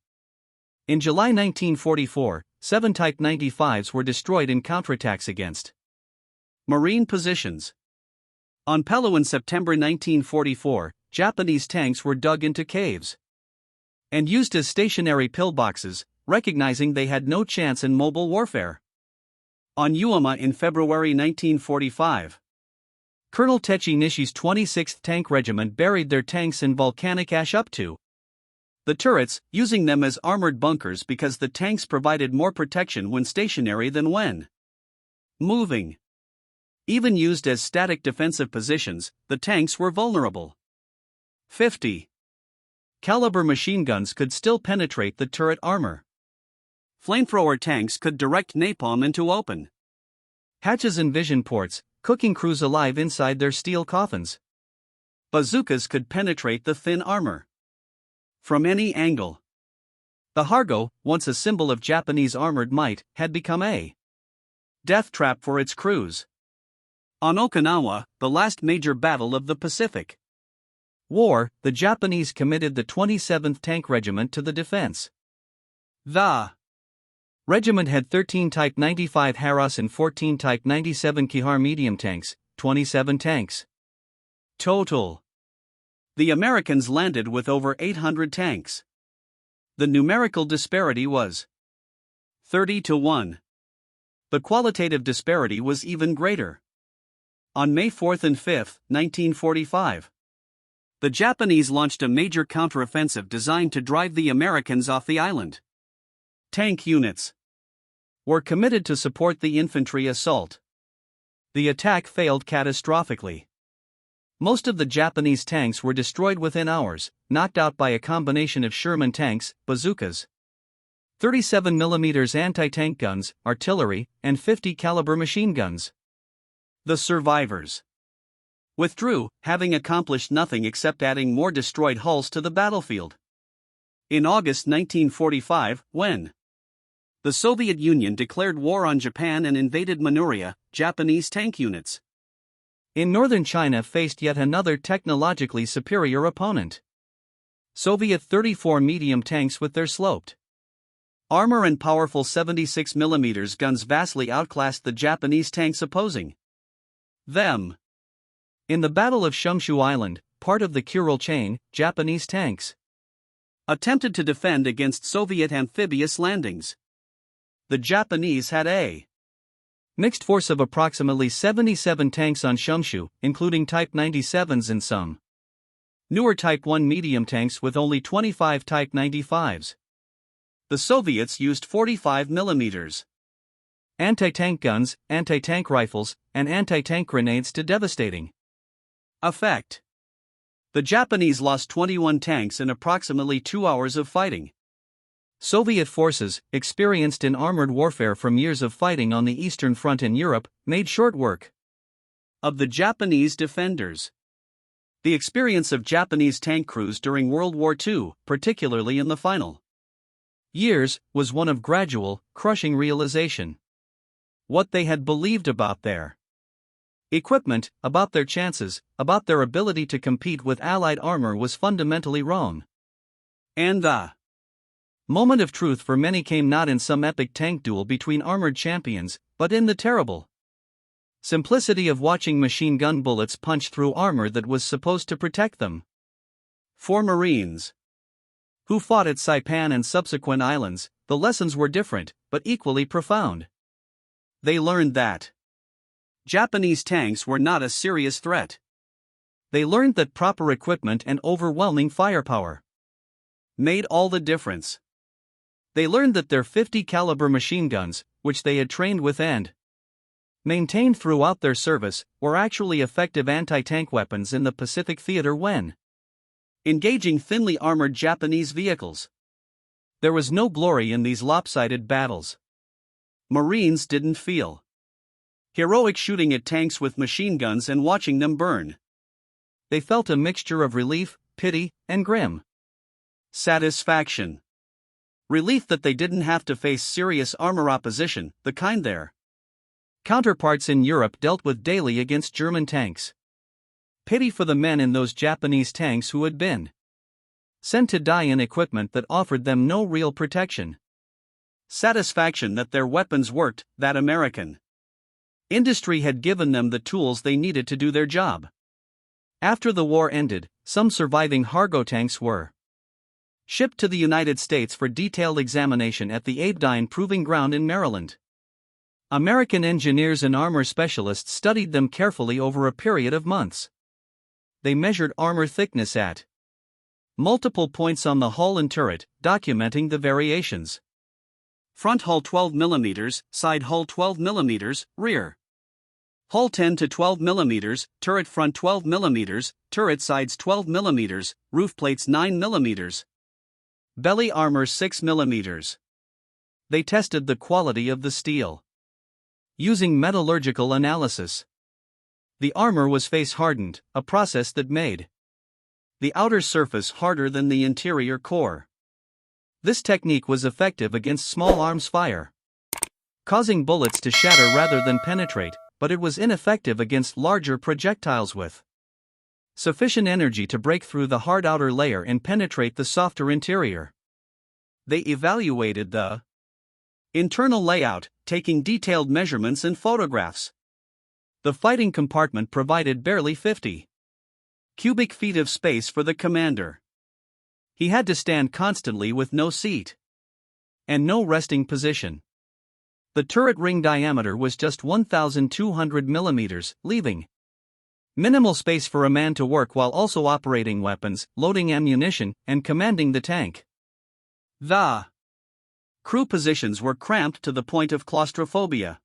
In July 1944, 7 Type 95s were destroyed in counterattacks against Marine positions. On Palau in September 1944, Japanese tanks were dug into caves and used as stationary pillboxes, recognizing they had no chance in mobile warfare. On Uema in February 1945, Colonel Techi Nishi's 26th Tank Regiment buried their tanks in volcanic ash up to the turrets, using them as armored bunkers because the tanks provided more protection when stationary than when moving. Even used as static defensive positions, the tanks were vulnerable. 50 caliber machine guns could still penetrate the turret armor. Flamethrower tanks could direct napalm into open hatches and vision ports, cooking crews alive inside their steel coffins. Bazookas could penetrate the thin armor from any angle. The Hargo, once a symbol of Japanese armored might, had become a death trap for its crews. On Okinawa, the last major battle of the Pacific War, the Japanese committed the 27th Tank Regiment to the defense. The Regiment had 13 Type 95 Haras and 14 Type 97 Kihar medium tanks, 27 tanks. Total. The Americans landed with over 800 tanks. The numerical disparity was 30-1. The qualitative disparity was even greater. On May 4 and 5, 1945, the Japanese launched a major counteroffensive designed to drive the Americans off the island. Tank units were committed to support the infantry assault. The attack failed catastrophically. Most of the Japanese tanks were destroyed within hours, knocked out by a combination of Sherman tanks, bazookas, 37mm anti-tank guns, artillery, and 50 caliber machine guns. The survivors withdrew, having accomplished nothing except adding more destroyed hulls to the battlefield. In August 1945, when the Soviet Union declared war on Japan and invaded Manchuria, Japanese tank units in northern China faced yet another technologically superior opponent. Soviet 34 medium tanks with their sloped armor and powerful 76mm guns vastly outclassed the Japanese tanks opposing them. In the Battle of Shumshu Island, part of the Kuril chain, Japanese tanks attempted to defend against Soviet amphibious landings. The Japanese had a mixed force of approximately 77 tanks on Shumshu, including Type 97s and some newer Type 1 medium tanks with only 25 Type 95s. The Soviets used 45mm anti-tank guns, anti-tank rifles, and anti-tank grenades to devastating effect. The Japanese lost 21 tanks in approximately 2 hours of fighting. Soviet forces, experienced in armored warfare from years of fighting on the Eastern Front in Europe, made short work of the Japanese defenders. The experience of Japanese tank crews during World War II, particularly in the final years, was one of gradual, crushing realization. What they had believed about their equipment, about their chances, about their ability to compete with Allied armor was fundamentally wrong. And the moment of truth for many came not in some epic tank duel between armored champions, but in the terrible simplicity of watching machine gun bullets punch through armor that was supposed to protect them. For Marines who fought at Saipan and subsequent islands, the lessons were different, but equally profound. They learned that Japanese tanks were not a serious threat. They learned that proper equipment and overwhelming firepower made all the difference. They learned that their 50 caliber machine guns, which they had trained with and maintained throughout their service, were actually effective anti-tank weapons in the Pacific theater when engaging thinly armored Japanese vehicles. There was no glory in these lopsided battles. Marines didn't feel heroic shooting at tanks with machine guns and watching them burn. They felt a mixture of relief, pity, and grim satisfaction. Relief that they didn't have to face serious armor opposition, the kind their counterparts in Europe dealt with daily against German tanks. Pity for the men in those Japanese tanks who had been sent to die in equipment that offered them no real protection. Satisfaction that their weapons worked, that American industry had given them the tools they needed to do their job. After the war ended, some surviving Hargo tanks were shipped to the United States for detailed examination at the Abedyne Proving Ground in Maryland. American engineers and armor specialists studied them carefully over a period of months. They measured armor thickness at multiple points on the hull and turret, documenting the variations. Front hull 12mm, side hull 12mm, rear hull 10 to 12mm, turret front 12mm, turret sides 12mm, roof plates 9mm, belly armor 6mm. They tested the quality of the steel using metallurgical analysis. The armor was face hardened, a process that made the outer surface harder than the interior core. This technique was effective against small arms fire, causing bullets to shatter rather than penetrate, but it was ineffective against larger projectiles with sufficient energy to break through the hard outer layer and penetrate the softer interior. They evaluated the Internal layout, taking detailed measurements and photographs. The fighting compartment provided barely 50 cubic feet of space for the commander. He had to stand constantly with no seat and no resting position. The turret ring diameter was just 1,200 millimeters, leaving minimal space for a man to work while also operating weapons, loading ammunition, and commanding the tank. The crew positions were cramped to the point of claustrophobia.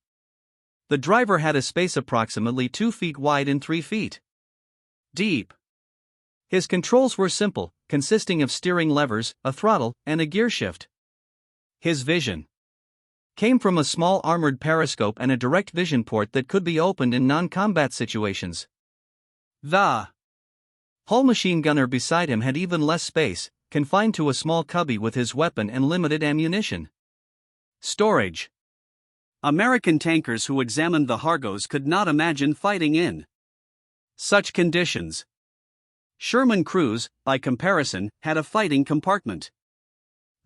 The driver had a space approximately 2 feet wide and 3 feet deep. His controls were simple, consisting of steering levers, a throttle, and a gear shift. His vision came from a small armored periscope and a direct vision port that could be opened in non-combat situations. The hull machine gunner beside him had even less space, confined to a small cubby with his weapon and limited ammunition. Storage. American tankers who examined the Hargos could not imagine fighting in such conditions. Sherman crews, by comparison, had a fighting compartment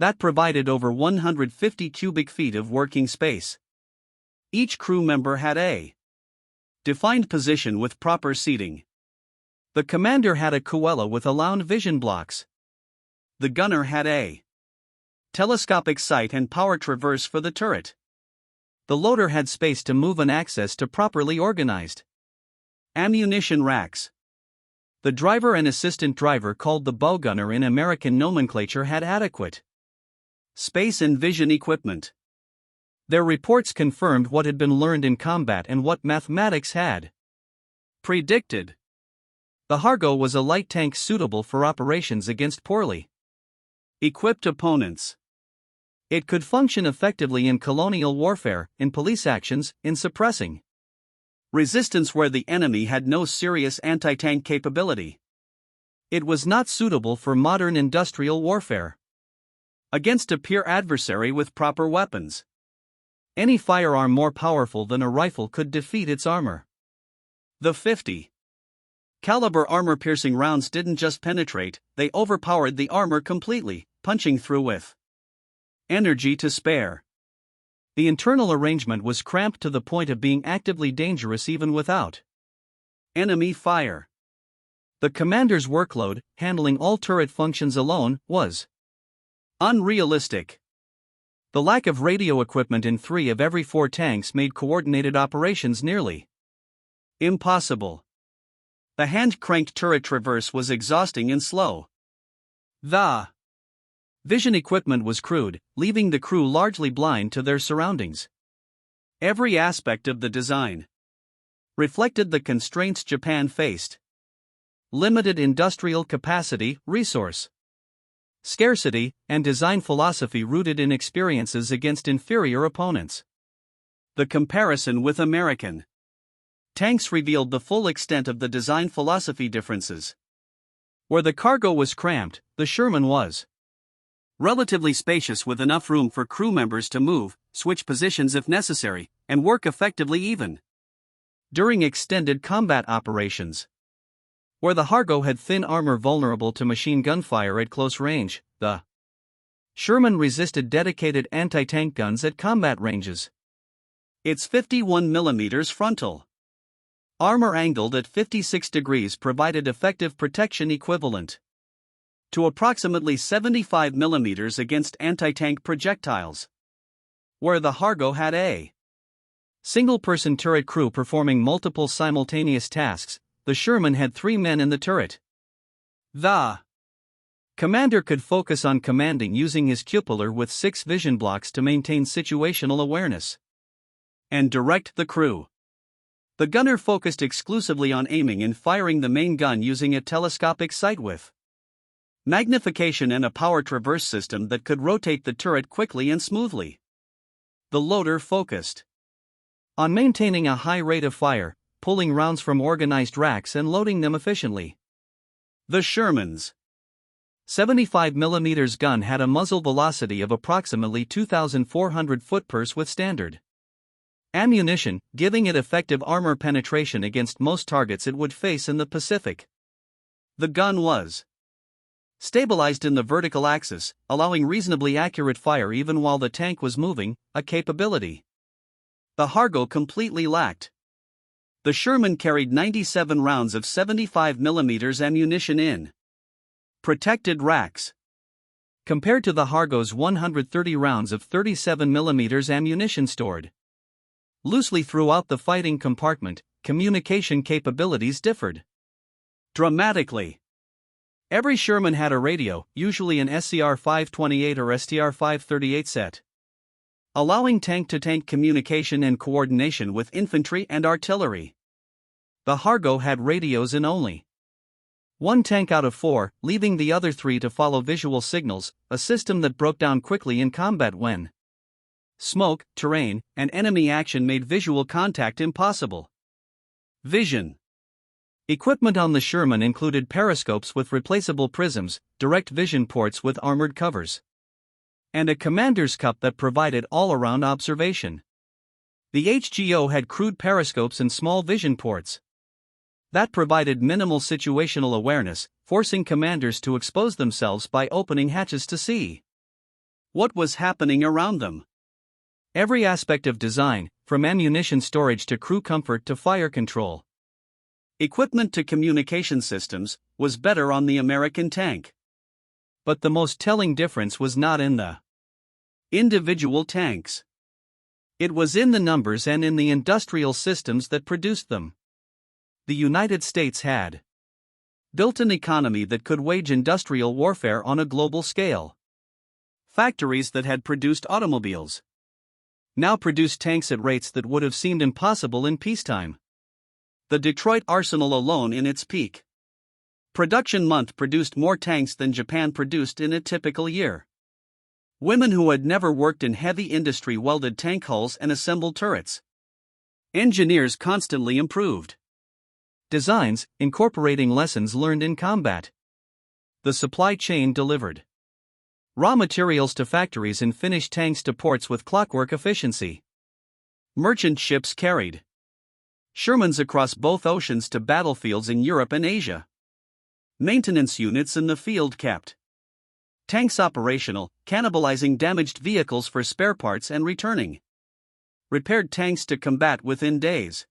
that provided over 150 cubic feet of working space. Each crew member had a defined position with proper seating. The commander had a Kuela with allowed vision blocks. The gunner had a telescopic sight and power traverse for the turret. The loader had space to move and access to properly organized ammunition racks. The driver and assistant driver, called the bow gunner in American nomenclature, had adequate space and vision equipment. Their reports confirmed what had been learned in combat and what mathematics had predicted. The Hargo was a light tank suitable for operations against poorly equipped opponents. It could function effectively in colonial warfare, in police actions, in suppressing resistance where the enemy had no serious anti-tank capability. It was not suitable for modern industrial warfare against a peer adversary with proper weapons. Any firearm more powerful than a rifle could defeat its armor. The 50 caliber armor-piercing rounds didn't just penetrate, they overpowered the armor completely, punching through with energy to spare. The internal arrangement was cramped to the point of being actively dangerous even without enemy fire. The commander's workload, handling all turret functions alone, was unrealistic. The lack of radio equipment in 3 of every 4 tanks made coordinated operations nearly impossible. The hand-cranked turret traverse was exhausting and slow. The vision equipment was crude, leaving the crew largely blind to their surroundings. Every aspect of the design reflected the constraints Japan faced: limited industrial capacity, resource scarcity, and design philosophy rooted in experiences against inferior opponents. The comparison with American tanks revealed the full extent of the design philosophy differences. Where the cargo was cramped, the Sherman was relatively spacious with enough room for crew members to move, switch positions if necessary, and work effectively even during extended combat operations. Where the Hargo had thin armor vulnerable to machine gun fire at close range, the Sherman resisted dedicated anti-tank guns at combat ranges. Its 51mm frontal armor angled at 56 degrees provided effective protection equivalent to approximately 75mm against anti-tank projectiles. Where the Hargo had a single-person turret crew performing multiple simultaneous tasks, the Sherman had 3 men in the turret. The commander could focus on commanding using his cupola with 6 vision blocks to maintain situational awareness and direct the crew. The gunner focused exclusively on aiming and firing the main gun using a telescopic sight with magnification and a power traverse system that could rotate the turret quickly and smoothly. The loader focused on maintaining a high rate of fire, pulling rounds from organized racks and loading them efficiently. The Sherman's 75mm gun had a muzzle velocity of approximately 2,400 foot-pers with standard ammunition, giving it effective armor penetration against most targets it would face in the Pacific. The gun was Stabilized in the vertical axis, allowing reasonably accurate fire even while the tank was moving, a capability the Hargo completely lacked. The Sherman carried 97 rounds of 75mm ammunition in protected racks, compared to the Hargo's 130 rounds of 37mm ammunition stored loosely throughout the fighting compartment. Communication capabilities differed dramatically. Every Sherman had a radio, usually an SCR 528 or STR 538 set, allowing tank-to-tank communication and coordination with infantry and artillery. The Hargo had radios in only one tank out of 4, leaving the other 3 to follow visual signals, a system that broke down quickly in combat when smoke, terrain, and enemy action made visual contact impossible. Vision equipment on the Sherman included periscopes with replaceable prisms, direct vision ports with armored covers, and a commander's cup that provided all-around observation. The HGO had crude periscopes and small vision ports that provided minimal situational awareness, forcing commanders to expose themselves by opening hatches to see what was happening around them. Every aspect of design, from ammunition storage to crew comfort to fire control, equipment to communication systems, was better on the American tank. But the most telling difference was not in the individual tanks. It was in the numbers and in the industrial systems that produced them. The United States had built an economy that could wage industrial warfare on a global scale. Factories that had produced automobiles now produced tanks at rates that would have seemed impossible in peacetime. The Detroit arsenal alone in its peak production month produced more tanks than Japan produced in a typical year. Women who had never worked in heavy industry welded tank hulls and assembled turrets. Engineers constantly improved designs, incorporating lessons learned in combat. The supply chain delivered raw materials to factories and finished tanks to ports with clockwork efficiency. Merchant ships carried Shermans across both oceans to battlefields in Europe and Asia. Maintenance units in the field kept tanks operational, cannibalizing damaged vehicles for spare parts and returning repaired tanks to combat within days.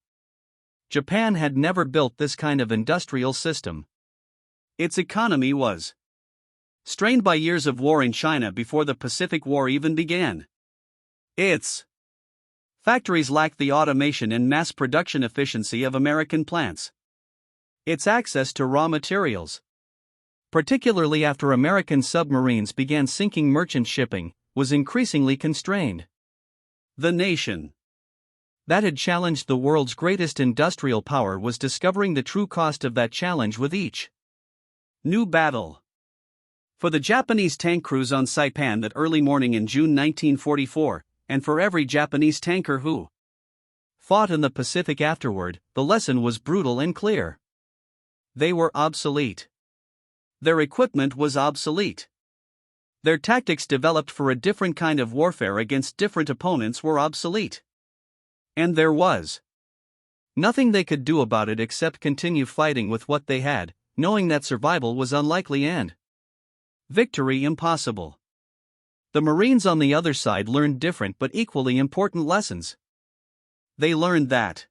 Japan had never built this kind of industrial system. Its economy was strained by years of war in China before the Pacific War even began. Its factories lacked the automation and mass production efficiency of American plants. Its access to raw materials, particularly after American submarines began sinking merchant shipping, was increasingly constrained. The nation that had challenged the world's greatest industrial power was discovering the true cost of that challenge with each new battle. For the Japanese tank crews on Saipan that early morning in June 1944, and for every Japanese tanker who fought in the Pacific afterward, the lesson was brutal and clear. They were obsolete. Their equipment was obsolete. Their tactics developed for a different kind of warfare against different opponents were obsolete. And there was nothing they could do about it except continue fighting with what they had, knowing that survival was unlikely and victory impossible. The Marines on the other side learned different but equally important lessons. They learned that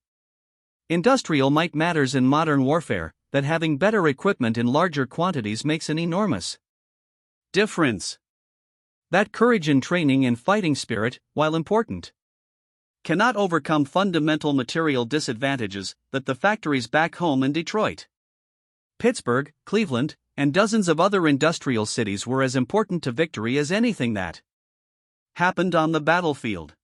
industrial might matters in modern warfare, that having better equipment in larger quantities makes an enormous difference. That courage in training and fighting spirit, while important, cannot overcome fundamental material disadvantages that the factories back home in Detroit, Pittsburgh, Cleveland, and dozens of other industrial cities were as important to victory as anything that happened on the battlefield.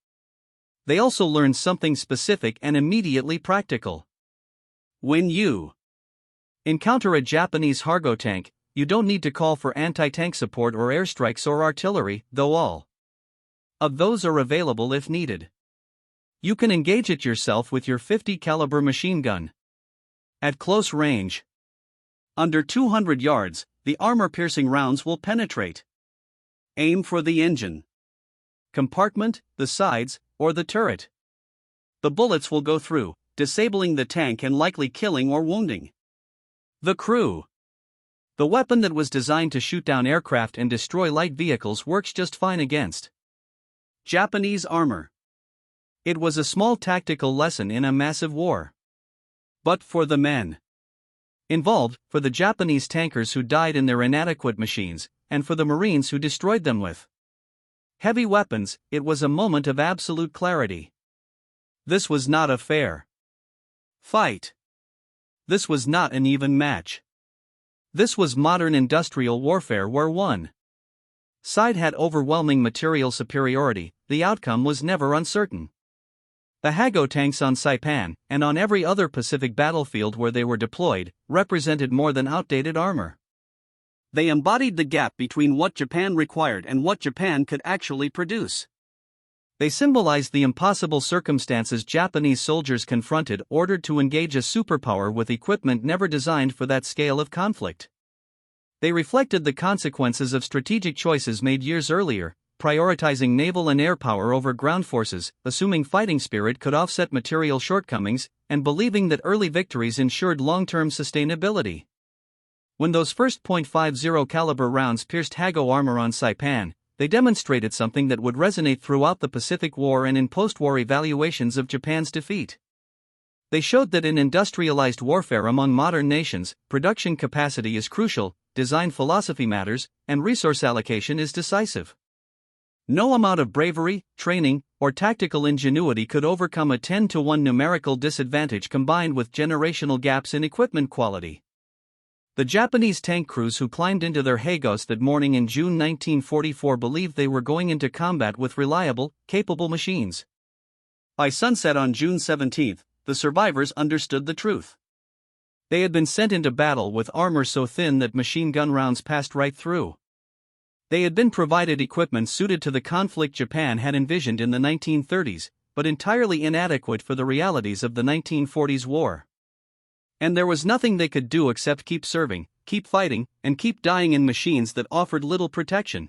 They also learned something specific and immediately practical. When you encounter a Japanese Hargo tank, you don't need to call for anti-tank support or airstrikes or artillery, though all of those are available if needed. You can engage it yourself with your .50 caliber machine gun. At close range, under 200 yards, the armor-piercing rounds will penetrate. Aim for the engine compartment, the sides, or the turret. The bullets will go through, disabling the tank and likely killing or wounding the crew. The weapon that was designed to shoot down aircraft and destroy light vehicles works just fine against Japanese armor. It was a small tactical lesson in a massive war. But for the men involved, for the Japanese tankers who died in their inadequate machines, and for the Marines who destroyed them with heavy weapons, it was a moment of absolute clarity. This was not a fair fight. This was not an even match. This was modern industrial warfare where one side had overwhelming material superiority. The outcome was never uncertain. The Hago tanks on Saipan, and on every other Pacific battlefield where they were deployed, represented more than outdated armor. They embodied the gap between what Japan required and what Japan could actually produce. They symbolized the impossible circumstances Japanese soldiers confronted ordered to engage a superpower with equipment never designed for that scale of conflict. They reflected the consequences of strategic choices made years earlier, prioritizing naval and air power over ground forces, assuming fighting spirit could offset material shortcomings, and believing that early victories ensured long-term sustainability. When those first .50 caliber rounds pierced Hago armor on Saipan, they demonstrated something that would resonate throughout the Pacific War and in post-war evaluations of Japan's defeat. They showed that in industrialized warfare among modern nations, production capacity is crucial, design philosophy matters, and resource allocation is decisive. No amount of bravery, training, or tactical ingenuity could overcome a 10-to-1 numerical disadvantage combined with generational gaps in equipment quality. The Japanese tank crews who climbed into their Hagos that morning in June 1944 believed they were going into combat with reliable, capable machines. By sunset on June 17, the survivors understood the truth. They had been sent into battle with armor so thin that machine gun rounds passed right through. They had been provided equipment suited to the conflict Japan had envisioned in the 1930s, but entirely inadequate for the realities of the 1940s war. And there was nothing they could do except keep serving, keep fighting, and keep dying in machines that offered little protection.